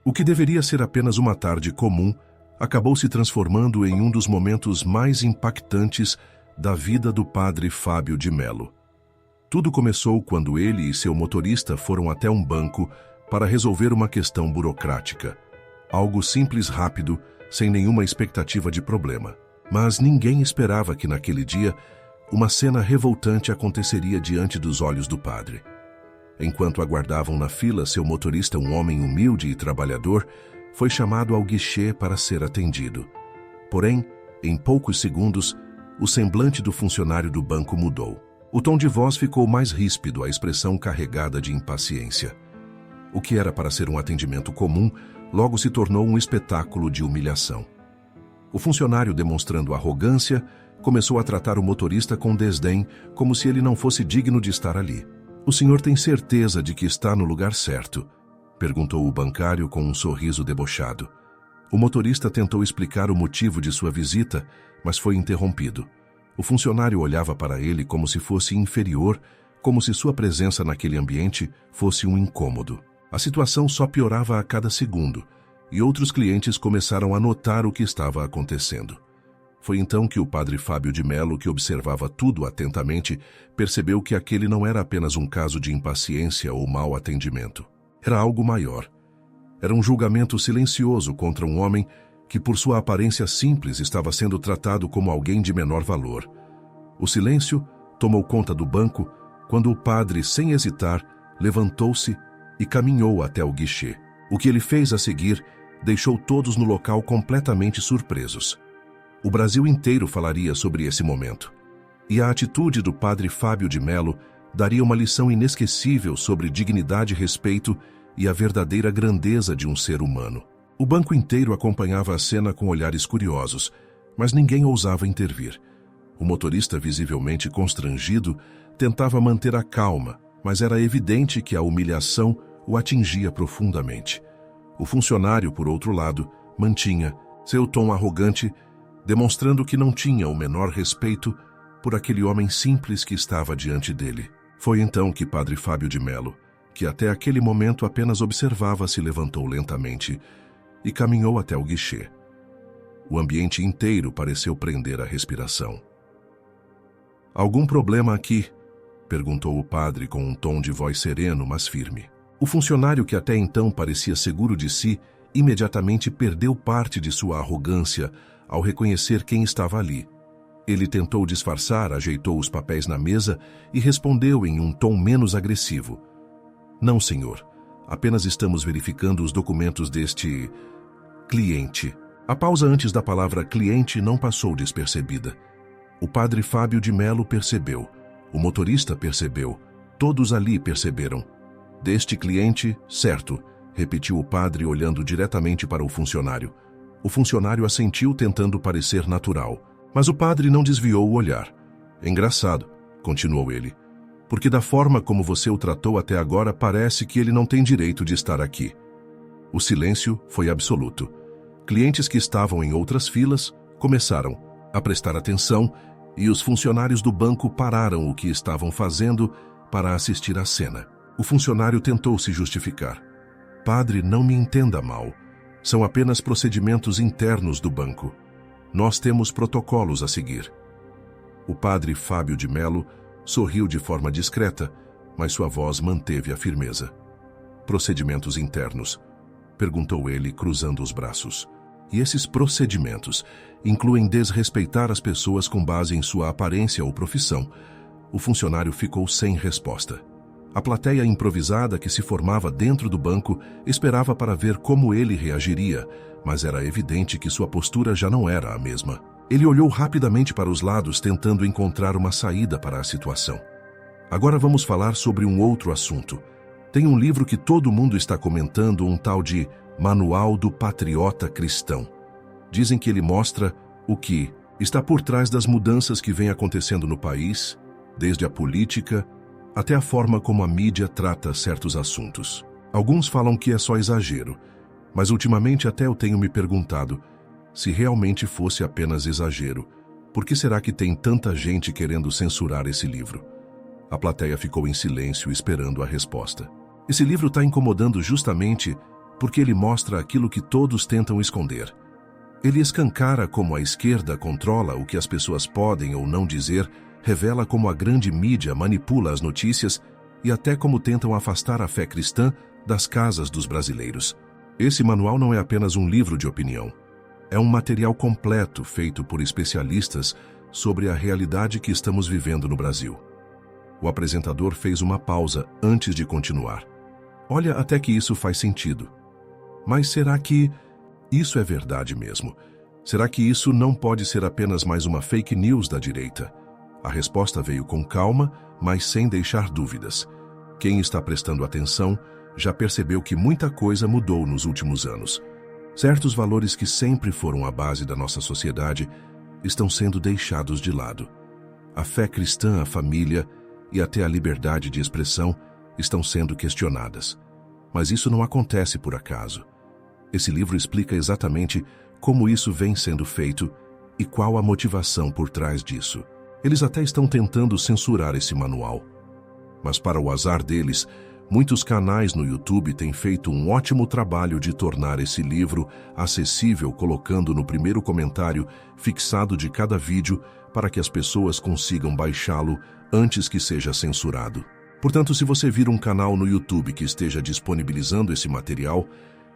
O que deveria ser apenas uma tarde comum acabou se transformando em um dos momentos mais impactantes da vida do padre Fábio de Mello. Tudo começou quando ele e seu motorista foram até um banco para resolver uma questão burocrática. Algo simples, rápido, sem nenhuma expectativa de problema. Mas ninguém esperava que naquele dia uma cena revoltante aconteceria diante dos olhos do padre. Enquanto aguardavam na fila, seu motorista, um homem humilde e trabalhador, foi chamado ao guichê para ser atendido. Porém, em poucos segundos, o semblante do funcionário do banco mudou. O tom de voz ficou mais ríspido, a expressão carregada de impaciência. O que era para ser um atendimento comum, logo se tornou um espetáculo de humilhação. O funcionário, demonstrando arrogância, começou a tratar o motorista com desdém, como se ele não fosse digno de estar ali. "O senhor tem certeza de que está no lugar certo?" perguntou o bancário com um sorriso debochado. O motorista tentou explicar o motivo de sua visita, mas foi interrompido. O funcionário olhava para ele como se fosse inferior, como se sua presença naquele ambiente fosse um incômodo. A situação só piorava a cada segundo, e outros clientes começaram a notar o que estava acontecendo. Foi então que o padre Fábio de Mello, que observava tudo atentamente, percebeu que aquele não era apenas um caso de impaciência ou mau atendimento. Era algo maior. Era um julgamento silencioso contra um homem que, por sua aparência simples, estava sendo tratado como alguém de menor valor. O silêncio tomou conta do banco quando o padre, sem hesitar, levantou-se e caminhou até o guichê. O que ele fez a seguir deixou todos no local completamente surpresos. O Brasil inteiro falaria sobre esse momento. E a atitude do padre Fábio de Mello daria uma lição inesquecível sobre dignidade, respeito e a verdadeira grandeza de um ser humano. O banco inteiro acompanhava a cena com olhares curiosos, mas ninguém ousava intervir. O motorista, visivelmente constrangido, tentava manter a calma, mas era evidente que a humilhação o atingia profundamente. O funcionário, por outro lado, mantinha seu tom arrogante, demonstrando que não tinha o menor respeito por aquele homem simples que estava diante dele. Foi então que padre Fábio de Mello, que até aquele momento apenas observava, se levantou lentamente e caminhou até o guichê. O ambiente inteiro pareceu prender a respiração. "Algum problema aqui?" perguntou o padre com um tom de voz sereno, mas firme. O funcionário, que até então parecia seguro de si, imediatamente perdeu parte de sua arrogância ao reconhecer quem estava ali. Ele tentou disfarçar, ajeitou os papéis na mesa e respondeu em um tom menos agressivo: "Não, senhor. Apenas estamos verificando os documentos deste cliente." A pausa antes da palavra cliente não passou despercebida. O padre Fábio de Mello percebeu. O motorista percebeu. Todos ali perceberam. "Deste cliente, certo", repetiu o padre, olhando diretamente para o funcionário. O funcionário assentiu, tentando parecer natural. Mas o padre não desviou o olhar. "Engraçado", continuou ele, "porque da forma como você o tratou até agora, parece que ele não tem direito de estar aqui." O silêncio foi absoluto. Clientes que estavam em outras filas começaram a prestar atenção e os funcionários do banco pararam o que estavam fazendo para assistir à cena. O funcionário tentou se justificar. "Padre, não me entenda mal. São apenas procedimentos internos do banco. Nós temos protocolos a seguir." O padre Fábio de Mello sorriu de forma discreta, mas sua voz manteve a firmeza. "Procedimentos internos?" perguntou ele, cruzando os braços. "E esses procedimentos incluem desrespeitar as pessoas com base em sua aparência ou profissão?" O funcionário ficou sem resposta. A plateia improvisada que se formava dentro do banco esperava para ver como ele reagiria, mas era evidente que sua postura já não era a mesma. Ele olhou rapidamente para os lados, tentando encontrar uma saída para a situação. "Agora vamos falar sobre um outro assunto. Tem um livro que todo mundo está comentando, um tal de Manual do Patriota Cristão. Dizem que ele mostra o que está por trás das mudanças que vêm acontecendo no país, desde a política até a forma como a mídia trata certos assuntos. Alguns falam que é só exagero, mas ultimamente até eu tenho me perguntado, se realmente fosse apenas exagero, por que será que tem tanta gente querendo censurar esse livro?" A plateia ficou em silêncio esperando a resposta. "Esse livro está incomodando justamente porque ele mostra aquilo que todos tentam esconder. Ele escancara como a esquerda controla o que as pessoas podem ou não dizer, revela como a grande mídia manipula as notícias e até como tentam afastar a fé cristã das casas dos brasileiros. Esse manual não é apenas um livro de opinião. É um material completo feito por especialistas sobre a realidade que estamos vivendo no Brasil. O apresentador fez uma pausa antes de continuar. Olha, até que isso faz sentido. Mas será que isso é verdade mesmo? Será que isso não pode ser apenas mais uma fake news da direita? A resposta veio com calma, mas sem deixar dúvidas. Quem está prestando atenção já percebeu que muita coisa mudou nos últimos anos. Certos valores que sempre foram a base da nossa sociedade estão sendo deixados de lado. A fé cristã, a família e até a liberdade de expressão estão sendo questionadas. Mas isso não acontece por acaso. Esse livro explica exatamente como isso vem sendo feito e qual a motivação por trás disso. Eles até estão tentando censurar esse manual. Mas para o azar deles, muitos canais no YouTube têm feito um ótimo trabalho de tornar esse livro acessível, colocando no primeiro comentário fixado de cada vídeo para que as pessoas consigam baixá-lo antes que seja censurado. Portanto, se você vir um canal no YouTube que esteja disponibilizando esse material,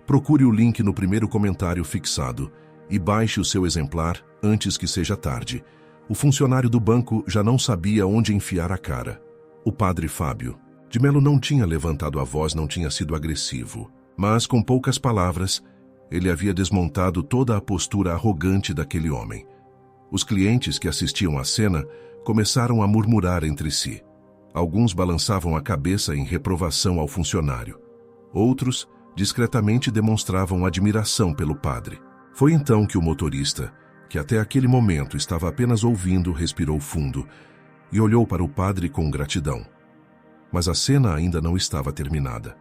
procure o link no primeiro comentário fixado e baixe o seu exemplar antes que seja tarde. O funcionário do banco já não sabia onde enfiar a cara. O padre Fábio de Mello não tinha levantado a voz, não tinha sido agressivo, mas com poucas palavras, ele havia desmontado toda a postura arrogante daquele homem. Os clientes que assistiam à cena começaram a murmurar entre si. Alguns balançavam a cabeça em reprovação ao funcionário. Outros discretamente demonstravam admiração pelo padre. Foi então que o motorista, que até aquele momento estava apenas ouvindo, respirou fundo e olhou para o padre com gratidão. Mas a cena ainda não estava terminada.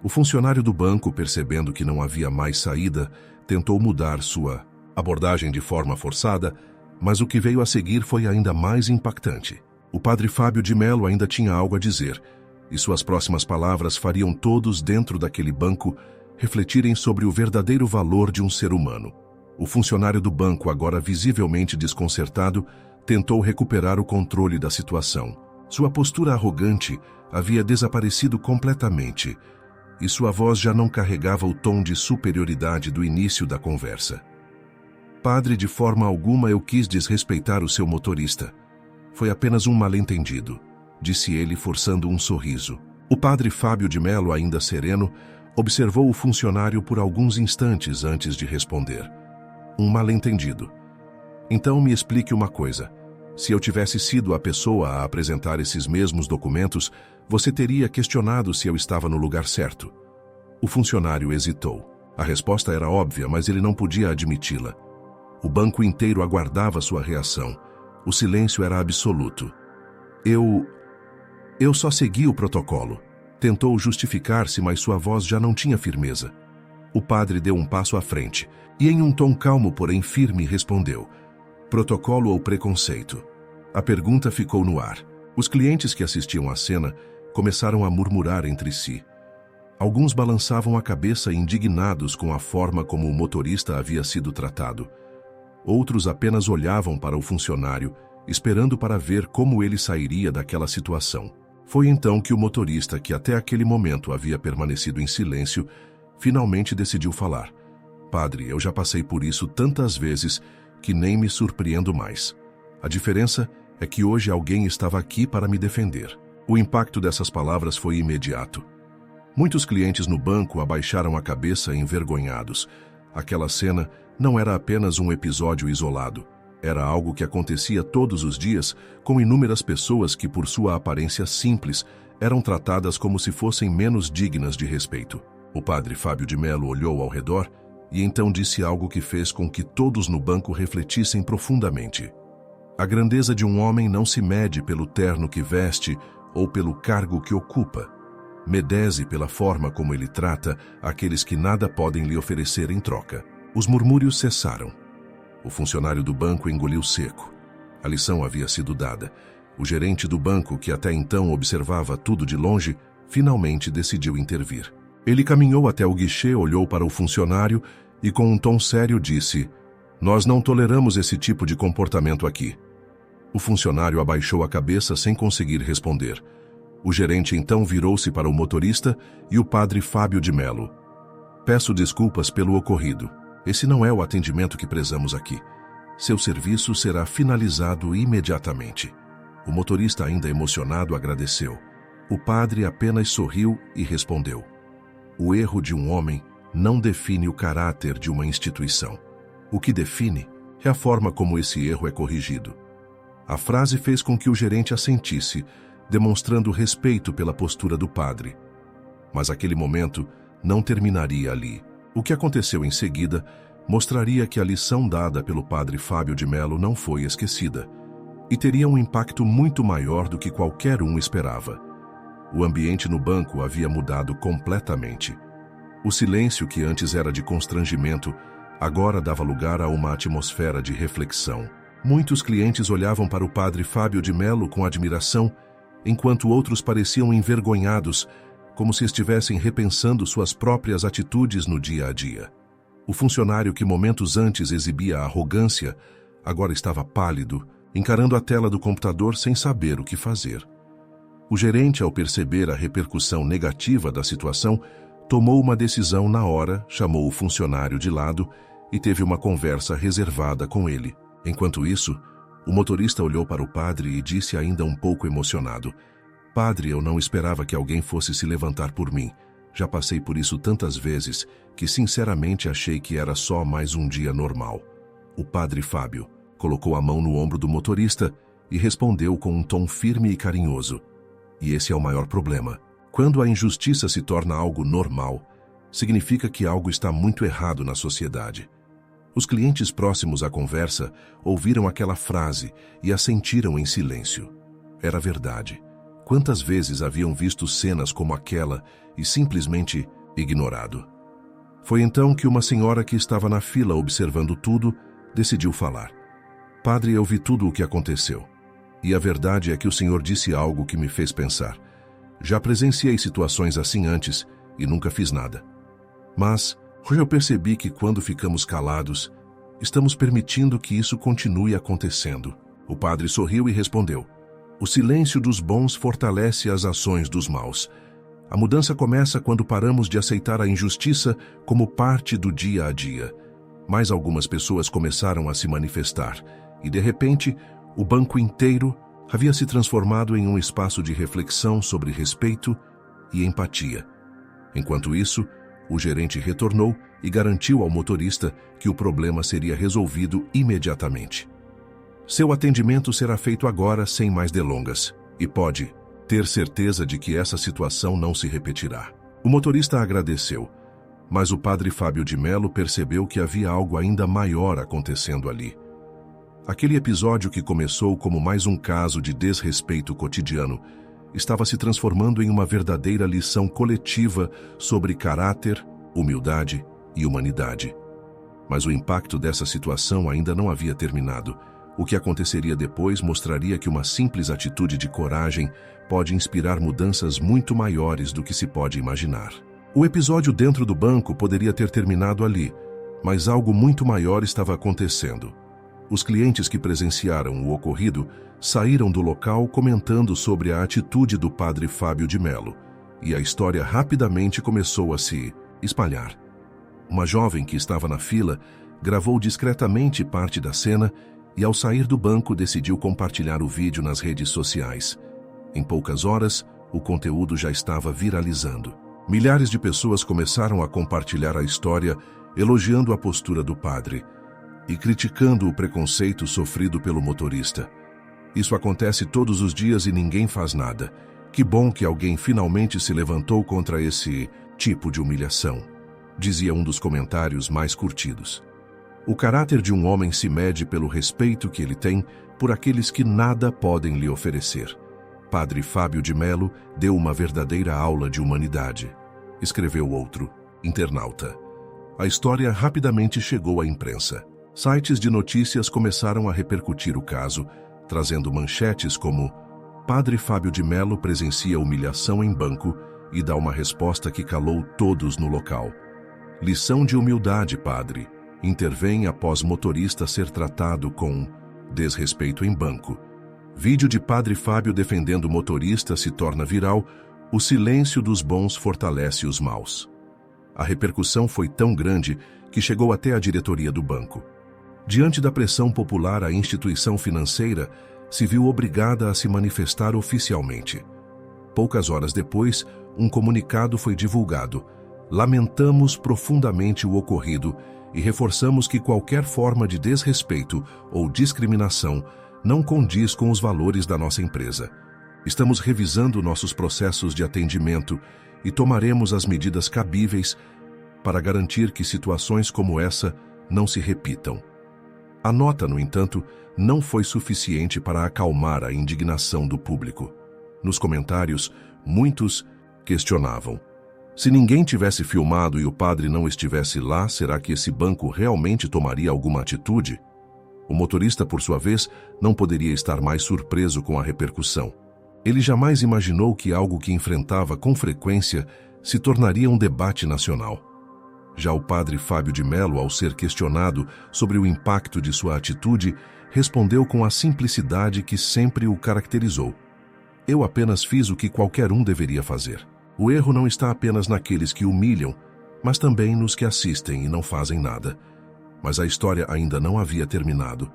O funcionário do banco, percebendo que não havia mais saída, tentou mudar sua abordagem de forma forçada, mas o que veio a seguir foi ainda mais impactante. O padre Fábio de Mello ainda tinha algo a dizer, e suas próximas palavras fariam todos dentro daquele banco refletirem sobre o verdadeiro valor de um ser humano. O funcionário do banco, agora visivelmente desconcertado, tentou recuperar o controle da situação. Sua postura arrogante havia desaparecido completamente, e sua voz já não carregava o tom de superioridade do início da conversa. Padre, de forma alguma eu quis desrespeitar o seu motorista. Foi apenas um mal-entendido, disse ele forçando um sorriso. O padre Fábio de Mello, ainda sereno, observou o funcionário por alguns instantes antes de responder. Um mal-entendido. Então me explique uma coisa. Se eu tivesse sido a pessoa a apresentar esses mesmos documentos, você teria questionado se eu estava no lugar certo. O funcionário hesitou. A resposta era óbvia, mas ele não podia admiti-la. O banco inteiro aguardava sua reação. O silêncio era absoluto. Eu só segui o protocolo. Tentou justificar-se, mas sua voz já não tinha firmeza. O padre deu um passo à frente e, em um tom calmo, porém firme, respondeu: protocolo ou preconceito? A pergunta ficou no ar. Os clientes que assistiam à cena começaram a murmurar entre si. Alguns balançavam a cabeça indignados com a forma como o motorista havia sido tratado. Outros apenas olhavam para o funcionário, esperando para ver como ele sairia daquela situação. Foi então que o motorista, que até aquele momento havia permanecido em silêncio, finalmente decidiu falar. Padre, eu já passei por isso tantas vezes que nem me surpreendo mais. A diferença é que hoje alguém estava aqui para me defender. O impacto dessas palavras foi imediato. Muitos clientes no banco abaixaram a cabeça envergonhados. Aquela cena não era apenas um episódio isolado. Era algo que acontecia todos os dias com inúmeras pessoas que, por sua aparência simples, eram tratadas como se fossem menos dignas de respeito. O padre Fábio de Mello olhou ao redor e então disse algo que fez com que todos no banco refletissem profundamente. A grandeza de um homem não se mede pelo terno que veste ou pelo cargo que ocupa. Mede-se pela forma como ele trata aqueles que nada podem lhe oferecer em troca. Os murmúrios cessaram. O funcionário do banco engoliu seco. A lição havia sido dada. O gerente do banco, que até então observava tudo de longe, finalmente decidiu intervir. Ele caminhou até o guichê, olhou para o funcionário e com um tom sério disse: "Nós não toleramos esse tipo de comportamento aqui." O funcionário abaixou a cabeça sem conseguir responder. O gerente então virou-se para o motorista e o padre Fábio de Mello. "Peço desculpas pelo ocorrido. Esse não é o atendimento que prezamos aqui. Seu serviço será finalizado imediatamente." O motorista, ainda emocionado, agradeceu. O padre apenas sorriu e respondeu: "O erro de um homem não define o caráter de uma instituição. O que define é a forma como esse erro é corrigido." A frase fez com que o gerente assentisse, demonstrando respeito pela postura do padre. Mas aquele momento não terminaria ali. O que aconteceu em seguida mostraria que a lição dada pelo padre Fábio de Mello não foi esquecida, e teria um impacto muito maior do que qualquer um esperava. O ambiente no banco havia mudado completamente. O silêncio, que antes era de constrangimento, agora dava lugar a uma atmosfera de reflexão. Muitos clientes olhavam para o padre Fábio de Mello com admiração, enquanto outros pareciam envergonhados, como se estivessem repensando suas próprias atitudes no dia a dia. O funcionário que momentos antes exibia arrogância, agora estava pálido, encarando a tela do computador sem saber o que fazer. O gerente, ao perceber a repercussão negativa da situação, tomou uma decisão na hora, chamou o funcionário de lado e teve uma conversa reservada com ele. Enquanto isso, o motorista olhou para o padre e disse, ainda um pouco emocionado: "Padre, eu não esperava que alguém fosse se levantar por mim. Já passei por isso tantas vezes que sinceramente achei que era só mais um dia normal." O padre Fábio colocou a mão no ombro do motorista e respondeu com um tom firme e carinhoso: "E esse é o maior problema. Quando a injustiça se torna algo normal, significa que algo está muito errado na sociedade." Os clientes próximos à conversa ouviram aquela frase e assentiram em silêncio. Era verdade. Quantas vezes haviam visto cenas como aquela e simplesmente ignorado? Foi então que uma senhora que estava na fila observando tudo decidiu falar: "Padre, eu vi tudo o que aconteceu. E a verdade é que o senhor disse algo que me fez pensar. Já presenciei situações assim antes e nunca fiz nada. Mas hoje eu percebi que quando ficamos calados, estamos permitindo que isso continue acontecendo." O padre sorriu e respondeu: "O silêncio dos bons fortalece as ações dos maus. A mudança começa quando paramos de aceitar a injustiça como parte do dia a dia." Mas algumas pessoas começaram a se manifestar e, de repente, o banco inteiro havia se transformado em um espaço de reflexão sobre respeito e empatia. Enquanto isso, o gerente retornou e garantiu ao motorista que o problema seria resolvido imediatamente. "Seu atendimento será feito agora sem mais delongas, e pode ter certeza de que essa situação não se repetirá." O motorista agradeceu, mas o padre Fábio de Mello percebeu que havia algo ainda maior acontecendo ali. Aquele episódio que começou como mais um caso de desrespeito cotidiano estava se transformando em uma verdadeira lição coletiva sobre caráter, humildade e humanidade. Mas o impacto dessa situação ainda não havia terminado. O que aconteceria depois mostraria que uma simples atitude de coragem pode inspirar mudanças muito maiores do que se pode imaginar. O episódio dentro do banco poderia ter terminado ali, mas algo muito maior estava acontecendo. Os clientes que presenciaram o ocorrido saíram do local comentando sobre a atitude do padre Fábio de Mello, e a história rapidamente começou a se espalhar. Uma jovem que estava na fila gravou discretamente parte da cena e, ao sair do banco, decidiu compartilhar o vídeo nas redes sociais. Em poucas horas, o conteúdo já estava viralizando. Milhares de pessoas começaram a compartilhar a história, elogiando a postura do padre e criticando o preconceito sofrido pelo motorista. "Isso acontece todos os dias e ninguém faz nada. Que bom que alguém finalmente se levantou contra esse tipo de humilhação", dizia um dos comentários mais curtidos. O caráter de um homem se mede pelo respeito que ele tem por aqueles que nada podem lhe oferecer. Padre Fábio de Mello deu uma verdadeira aula de humanidade, escreveu outro internauta. A história rapidamente chegou à imprensa. Sites de notícias começaram a repercutir o caso, trazendo manchetes como: "Padre Fábio de Mello presencia humilhação em banco e dá uma resposta que calou todos no local. Lição de humildade, padre. Intervém após motorista ser tratado com desrespeito em banco. Vídeo de Padre Fábio defendendo motorista se torna viral. O silêncio dos bons fortalece os maus. A repercussão foi tão grande que chegou até a diretoria do banco. Diante da pressão popular, a instituição financeira se viu obrigada a se manifestar oficialmente. Poucas horas depois, um comunicado foi divulgado. Lamentamos profundamente o ocorrido e reforçamos que qualquer forma de desrespeito ou discriminação não condiz com os valores da nossa empresa. Estamos revisando nossos processos de atendimento e tomaremos as medidas cabíveis para garantir que situações como essa não se repitam. A nota, no entanto, não foi suficiente para acalmar a indignação do público. Nos comentários, muitos questionavam: se ninguém tivesse filmado e o padre não estivesse lá, será que esse banco realmente tomaria alguma atitude? O motorista, por sua vez, não poderia estar mais surpreso com a repercussão. Ele jamais imaginou que algo que enfrentava com frequência se tornaria um debate nacional. Já o padre Fábio de Mello, ao ser questionado sobre o impacto de sua atitude, respondeu com a simplicidade que sempre o caracterizou: eu apenas fiz o que qualquer um deveria fazer. O erro não está apenas naqueles que humilham, mas também nos que assistem e não fazem nada. Mas a história ainda não havia terminado.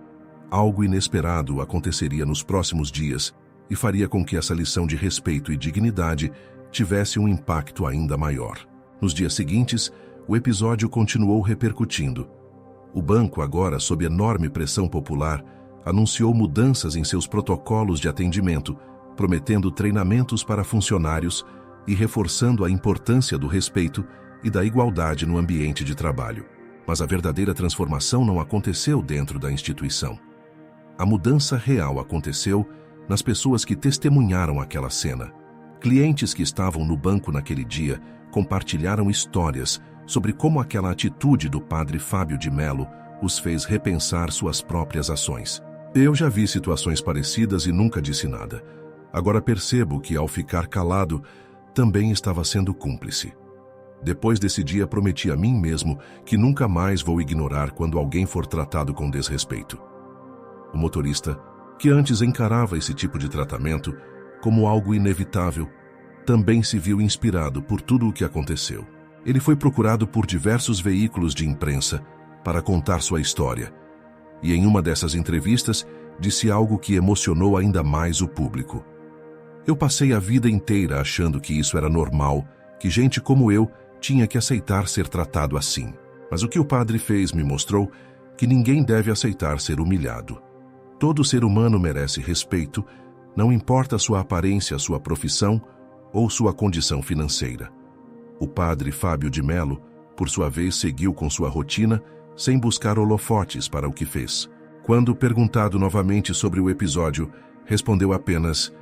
Algo inesperado aconteceria nos próximos dias e faria com que essa lição de respeito e dignidade tivesse um impacto ainda maior. Nos dias seguintes, o episódio continuou repercutindo. O banco, agora sob enorme pressão popular, anunciou mudanças em seus protocolos de atendimento, prometendo treinamentos para funcionários e reforçando a importância do respeito e da igualdade no ambiente de trabalho. Mas a verdadeira transformação não aconteceu dentro da instituição. A mudança real aconteceu nas pessoas que testemunharam aquela cena. Clientes que estavam no banco naquele dia compartilharam histórias sobre como aquela atitude do padre Fábio de Mello os fez repensar suas próprias ações. Eu já vi situações parecidas e nunca disse nada. Agora percebo que, ao ficar calado, também estava sendo cúmplice. Depois desse dia, prometi a mim mesmo que nunca mais vou ignorar quando alguém for tratado com desrespeito. O motorista, que antes encarava esse tipo de tratamento como algo inevitável, também se viu inspirado por tudo o que aconteceu. Ele foi procurado por diversos veículos de imprensa para contar sua história, e em uma dessas entrevistas disse algo que emocionou ainda mais o público. Eu passei a vida inteira achando que isso era normal, que gente como eu tinha que aceitar ser tratado assim. Mas o que o padre fez me mostrou que ninguém deve aceitar ser humilhado. Todo ser humano merece respeito, não importa sua aparência, sua profissão ou sua condição financeira. O padre Fábio de Mello, por sua vez, seguiu com sua rotina, sem buscar holofotes para o que fez. Quando perguntado novamente sobre o episódio, respondeu apenas: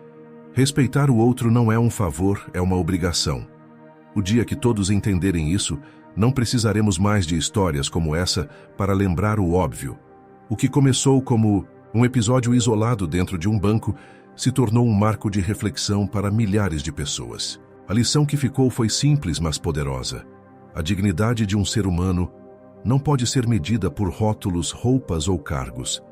respeitar o outro não é um favor, é uma obrigação. O dia que todos entenderem isso, não precisaremos mais de histórias como essa para lembrar o óbvio. O que começou como um episódio isolado dentro de um banco se tornou um marco de reflexão para milhares de pessoas. A lição que ficou foi simples, mas poderosa. A dignidade de um ser humano não pode ser medida por rótulos, roupas ou cargos.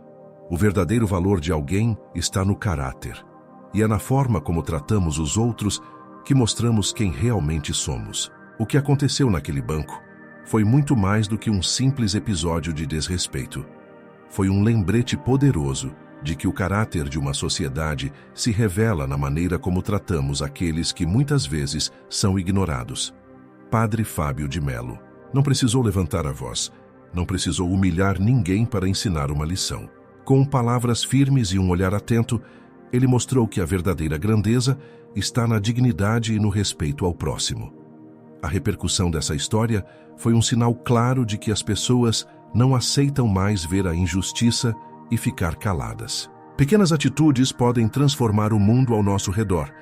O verdadeiro valor de alguém está no caráter. E é na forma como tratamos os outros que mostramos quem realmente somos. O que aconteceu naquele banco foi muito mais do que um simples episódio de desrespeito. Foi um lembrete poderoso de que o caráter de uma sociedade se revela na maneira como tratamos aqueles que muitas vezes são ignorados. Padre Fábio de Mello não precisou levantar a voz, não precisou humilhar ninguém para ensinar uma lição. Com palavras firmes e um olhar atento, ele mostrou que a verdadeira grandeza está na dignidade e no respeito ao próximo. A repercussão dessa história foi um sinal claro de que as pessoas não aceitam mais ver a injustiça e ficar caladas. Pequenas atitudes podem transformar o mundo ao nosso redor,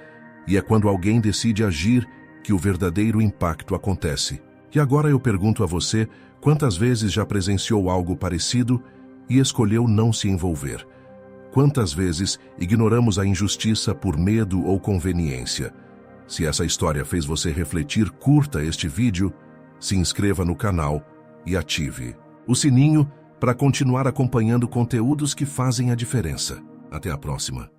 e é quando alguém decide agir que o verdadeiro impacto acontece. E agora eu pergunto a você, quantas vezes já presenciou algo parecido e escolheu não se envolver? Quantas vezes ignoramos a injustiça por medo ou conveniência? Se essa história fez você refletir, curta este vídeo, se inscreva no canal e ative o sininho para continuar acompanhando conteúdos que fazem a diferença. Até a próxima.